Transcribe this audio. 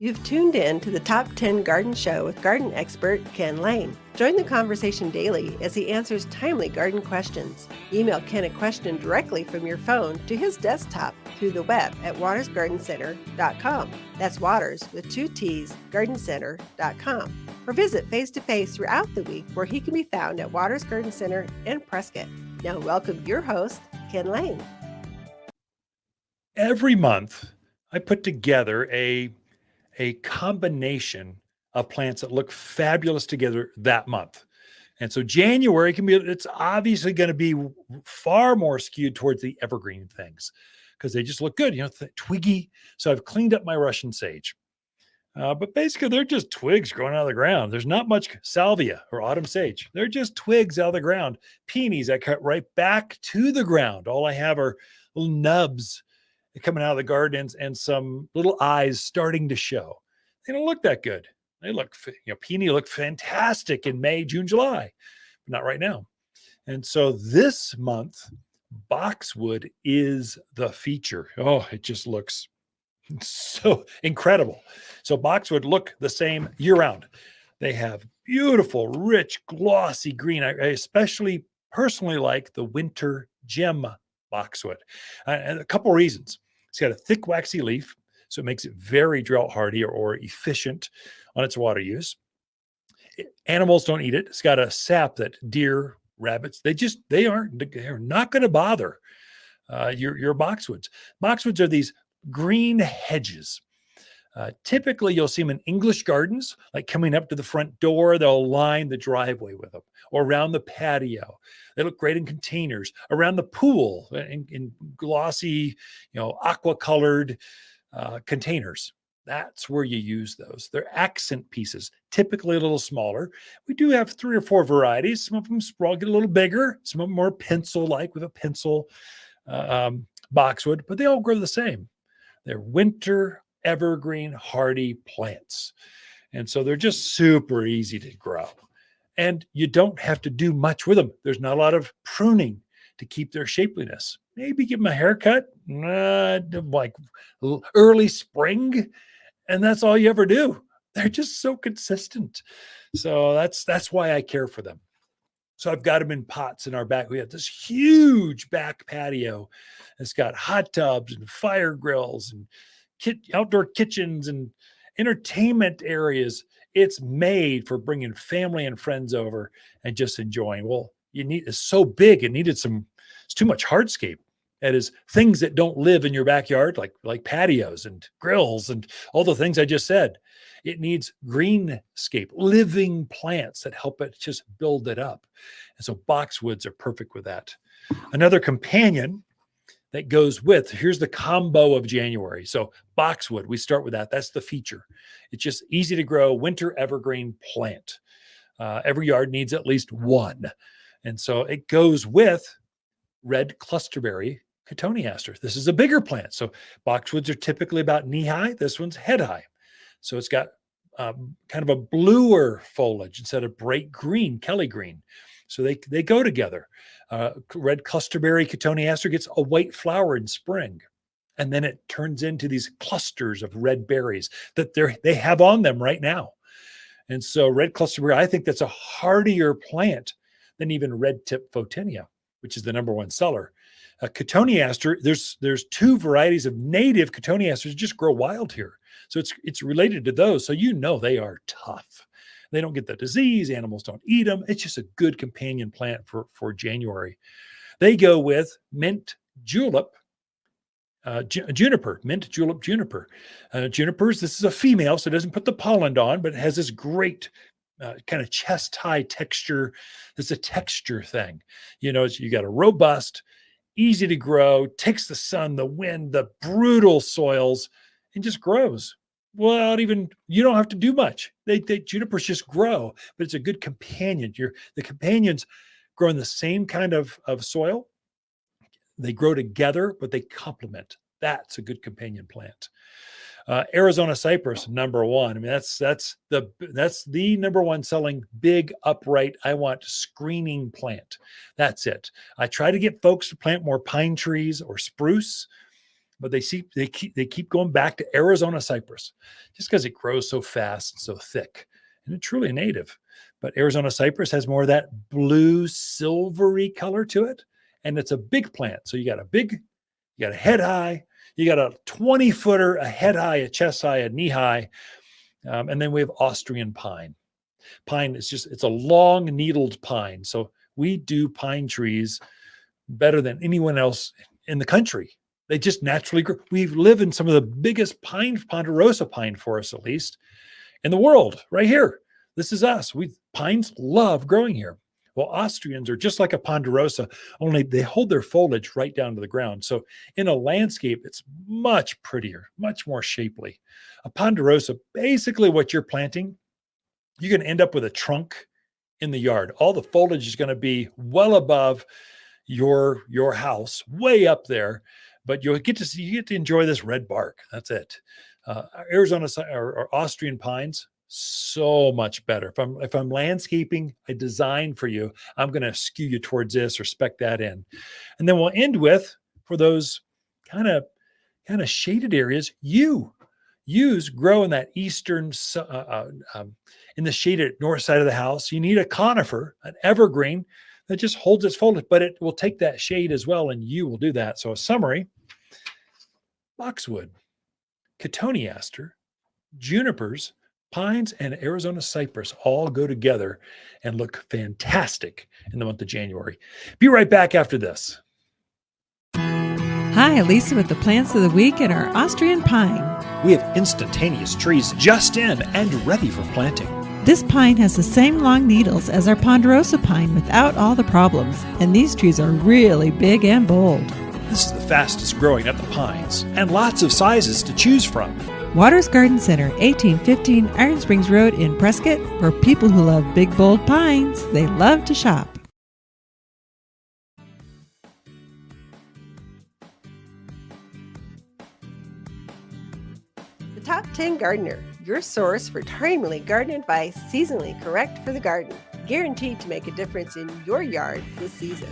You've tuned in to the Top 10 Garden Show with garden expert Ken Lane. Join the conversation daily as he answers timely garden questions. Email Ken a question directly from your phone to his desktop through the web at watersgardencenter.com. That's Waters with two T's, gardencenter.com. Or visit face-to-face throughout the week where he can be found at Waters Garden Center in Prescott. Now welcome your host, Ken Lane. Every month, I put together a combination of plants that look fabulous together that month. And so January it's obviously going to be far more skewed towards the evergreen things because they just look good, twiggy. So I've cleaned up my Russian sage. But basically, they're just twigs growing out of the ground. There's not much salvia or autumn sage. They're just twigs out of the ground. Peonies I cut right back to the ground. All I have are little nubs coming out of the garden and some little eyes starting to show. They don't look that good. They look, peony look fantastic in May, June, July, but not right now. And so this month, boxwood is the feature. Oh, it just looks so incredible. So boxwood look the same year round. They have beautiful, rich, glossy green. I especially personally like the Winter Gem Boxwood. And a couple of reasons. It's got a thick, waxy leaf, so it makes it very drought hardy or efficient on its water use. Animals don't eat it. It's got a sap that deer, rabbits, they're not going to bother your boxwoods. Boxwoods are these green hedges. Typically, you'll see them in English gardens, like coming up to the front door. They'll line the driveway with them, or around the patio. They look great in containers, around the pool, in glossy, aqua-colored containers. That's where you use those. They're accent pieces, typically a little smaller. We do have 3 or 4 varieties. Some of them get a little bigger. Some of them more pencil-like with a pencil boxwood, but they all grow the same. They're winter evergreen hardy plants. And so they're just super easy to grow. And you don't have to do much with them. There's not a lot of pruning to keep their shapeliness. Maybe give them a haircut, like early spring, and that's all you ever do. They're just so consistent. So that's why I care for them. So I've got them in pots in our back. We have this huge back patio. It's got hot tubs and fire grills and outdoor kitchens and entertainment areas. It's made for bringing family and friends over and just enjoying. Well, it's so big, it's too much hardscape. That is things that don't live in your backyard, like patios and grills and all the things I just said. It needs greenscape, living plants that help it just build it up. And so boxwoods are perfect with that. Another companion that goes with, here's the combo of January. So boxwood, we start with that. That's the feature. It's just easy to grow, winter evergreen plant. Every yard needs at least one. And so it goes with red clusterberry cotoneaster. This is a bigger plant. So boxwoods are typically about knee high. This one's head high. So it's got kind of a bluer foliage instead of bright green, Kelly green. So they go together. Red clusterberry cotoneaster gets a white flower in spring, and then it turns into these clusters of red berries that they have on them right now. And so red clusterberry, I think that's a hardier plant than even red tip photinia, which is the number one seller. Cotoneaster, there's 2 varieties of native cotoneasters just grow wild here. So it's related to those. So they are tough. They don't get the disease. Animals don't eat them. It's just a good companion plant for January. They go with mint julep, juniper, mint julep juniper. Junipers, this is a female, so it doesn't put the pollen on, but it has this great kind of chest high texture. It's a texture thing. You got a robust, easy to grow, takes the sun, the wind, the brutal soils, and just grows. Well, you don't have to do much. Junipers just grow, but it's a good companion. The companions grow in the same kind of soil. They grow together, but they complement. That's a good companion plant. Arizona cypress, number one. I mean, that's the number one selling big upright. I want screening plant. That's it. I try to get folks to plant more pine trees or spruce. but they keep going back to Arizona cypress just because it grows so fast and so thick. And it's truly a native. But Arizona cypress has more of that blue silvery color to it. And it's a big plant. So you got a head high, you got a 20-footer, a head high, a chest high, a knee high. And then we have Austrian pine. Pine is it's a long needled pine. So we do pine trees better than anyone else in the country. They just naturally grow. We live in some of the biggest ponderosa pine forests, at least in the world, right here. This is us. Pines love growing here. Well, Austrians are just like a ponderosa, only they hold their foliage right down to the ground. So in a landscape, it's much prettier, much more shapely. A ponderosa, basically what you're planting, you're going to end up with a trunk in the yard. All the foliage is going to be well above your house, way up there, but you get to enjoy this red bark. That's it. Arizona or Austrian pines, so much better. If I'm landscaping a design for you, I'm going to skew you towards this or spec that in. And then we'll end with, for those kind of shaded areas, yews grow in that eastern, in the shaded north side of the house. You need a conifer, an evergreen that just holds its foliage, but it will take that shade as well, and yew will do that. So a summary: boxwood, cotoneaster, junipers, pines, and Arizona cypress all go together and look fantastic in the month of January. Be right back after this. Hi, Lisa with the plants of the week and our Austrian pine. We have instantaneous trees just in and ready for planting. This pine has the same long needles as our ponderosa pine without all the problems, and these trees are really big and bold. This is the fastest growing of the pines, and lots of sizes to choose from. Waters Garden Center, 1815 Iron Springs Road in Prescott. For people who love big, bold pines, they love to shop. The Top 10 Gardener, your source for timely garden advice, seasonally correct for the garden. Guaranteed to make a difference in your yard this season.